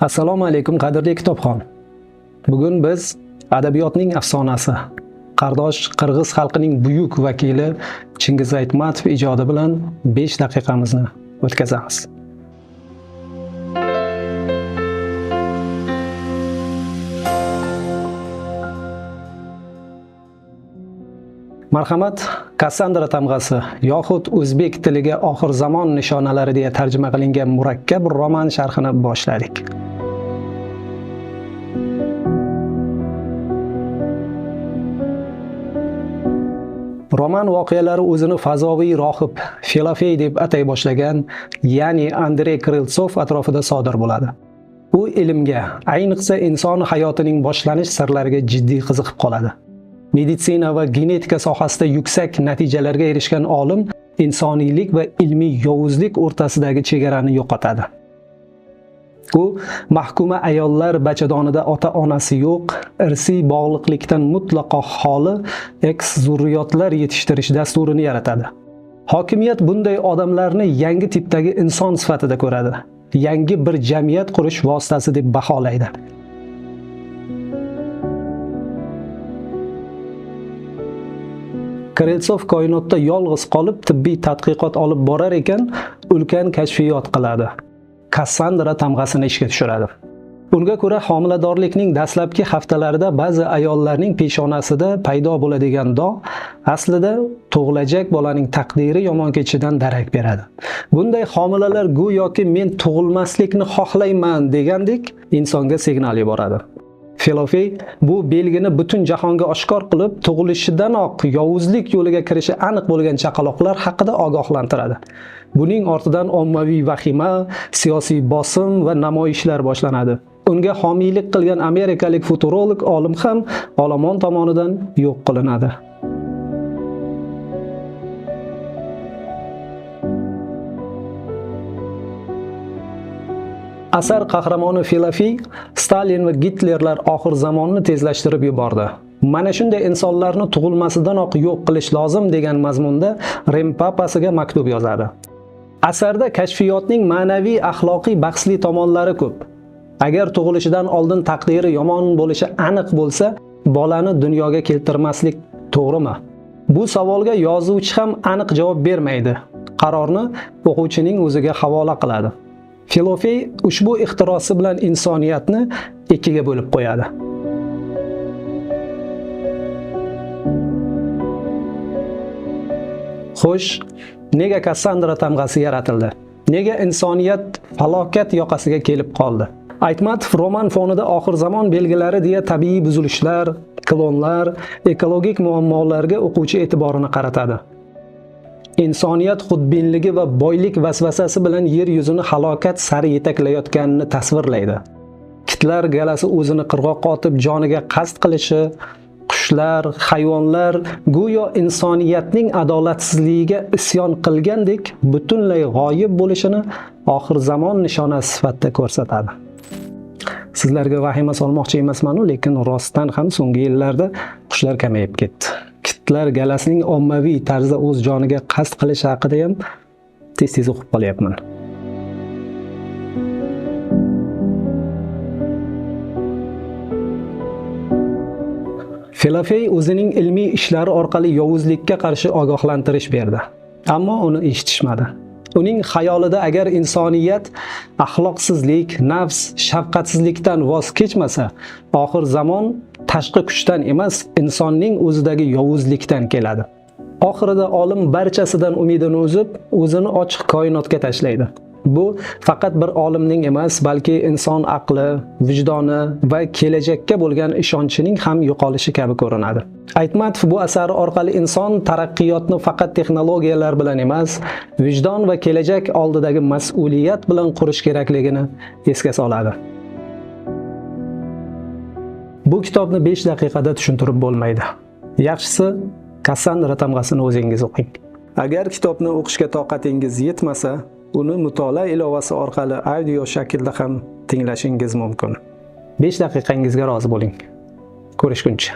Assalomu alaykum qadrli kitobxon. Bugun biz adabiyotning afsonasi, qardosh qirg'iz xalqining buyuk vakili Chingiz Aytmatov ijodi bilan 5 daqiqamizni o'tkazamiz. Marhamat, Kassandra tamg'asi yoxud o'zbek tiliga oxir zamon nishonalari deya tarjima qilingan murakkab roman sharhini boshladik. Roman voqealari o'zini fazoviy rohib Filofey deb atay boshlagan, ya'ni Andrey Kriltsov atrofida sodir bo'ladi. U ilmga, ayniqsa inson hayotining boshlanish sirlariga jiddiy qiziqib qoladi. Meditsina va genetika sohasida yuksak natijalarga erishgan olim insoniylik va ilmiy yovuzlik o'rtasidagi chegarani yo'qotadi. U mahkuma ayollar bachadonida ota-onasi yo'q, irsiy bog'liqlikdan mutlaqo xoli eks zurriyotlar yetishtirish dasturini yaratadi. Hokimiyat bunday odamlarni yangi tipdagi inson sifatida ko'radi, yangi bir jamiyat qurish vositasi deb baholaydi. Kriltsov koinotda yolg'iz qolib tibbiy tadqiqot olib borar ekan, ulkan kashfiyot qiladi. Kassandra tamg'asini ishga tushiradi. Unga ko'ra, homiladorlikning dastlabki haftalarida ba'zi ayollarning peshonasida paydo bo'ladigan dog' aslida tug'ilajak bolaning taqdiri yomon ketishidan darak beradi. Bunday homilalar go'yoki men tug'ilmaslikni xohlayman degandek insonga signal yuboradi. Filofey bu belgini butun jahonga oshkor qilib, tug'ilishidanoq yovuzlik yo'liga kirishi aniq bo'lgan chaqaloqlar haqida ogohlantiradi. Buning ortidan ommaviy vahima, siyosiy bosim va namoyishlar boshlanadi. Unga homiylik qilgan amerikalik futurolog olim ham olomon tomonidan yo'q qilinadi. Asar qahramoni Filofey Stalin va Gitlerlar oxir zamonni tezlashtirib yubordi. Mana shunday insonlarni tug'ilmasidanoq yo'q qilish lozim degan mazmunda Rim papasiga maktub yozadi. Asarda kashfiyotning ma'naviy axloqiy bahsli tomonlari ko'p. Agar tug'ilishidan oldin taqdiri yomon bo'lishi aniq bo'lsa, bolani dunyoga keltirmaslik to'g'rimi? Bu savolga yozuvchi ham aniq javob bermaydi. Qarorni o'quvchining o'ziga havola qiladi. Filofey ushbu ixtirosi bilan insoniyatni ikkiga bo'lib qo'yadi. Xo'sh, nega Kassandra tamg'asi yaratildi? Nega insoniyat falokat yoqasiga kelib qoldi? Aytmatov roman fonida oxir zamon belgilari deya tabiiy buzilishlar, klonlar, ekologik muammolarga o'quvchi e'tiborini qaratadi. Insoniyat xudbinligi va boylik vasvasasi bilan yer yuzini halokat sari yetaklayotganini tasvirlaydi. Kitlar galasi o'zini qirg'oqqa otib joniga qasd qilishi, qushlar, hayvonlar go'yo insoniyatning adolatsizligiga isyon qilgandek butunlay g'oyib bo'lishini oxir zamon nishonasi sifatida ko'rsatadi. Sizlarga vahima solmoqchi emasman-ku, lekin rostdan ham so'nggi yillarda qushlar kamayib ketdi. Kitlar galasining ommaviy tarzda o'z joniga qasd qilishi haqida ham tez-tez o'qib qolyapman. Filofey o'zining ilmiy ishlari orqali yovuzlikka qarshi ogohlantirish berdi, ammo uni eshitishmadi. Uning xayolida agar insoniyat axloqsizlik, nafs, shafqatsizlikdan voz kechmasa, oxir zamon tashqi kuchdan emas, insonning o'zidagi yovuzlikdan keladi. Oxirida olim barchasidan umidini uzib, o'zini ochiq koinotga tashlaydi. Bu faqat bir olimning emas, balki inson aqli, vijdoni va kelajakka bo'lgan ishonchining ham yo'qolishi kabi ko'rinadi. Aytmatov bu asari orqali inson taraqqiyotni faqat texnologiyalar bilan emas, vijdon va kelajak oldidagi mas'uliyat bilan qurish kerakligini esga soladi. Bu kitobni 5 daqiqada tushuntirib bo'lmaydi. Yaxshisi, Kassandra tamg'asini o'zingiz o'qing. Agar kitobni o'qishga toqatingiz yetmasa, uni mutolaa ilovasi orqali audio shaklda ham tinglashingiz mumkin. 5 daqiqangizga rozi bo'ling. Ko'rishguncha.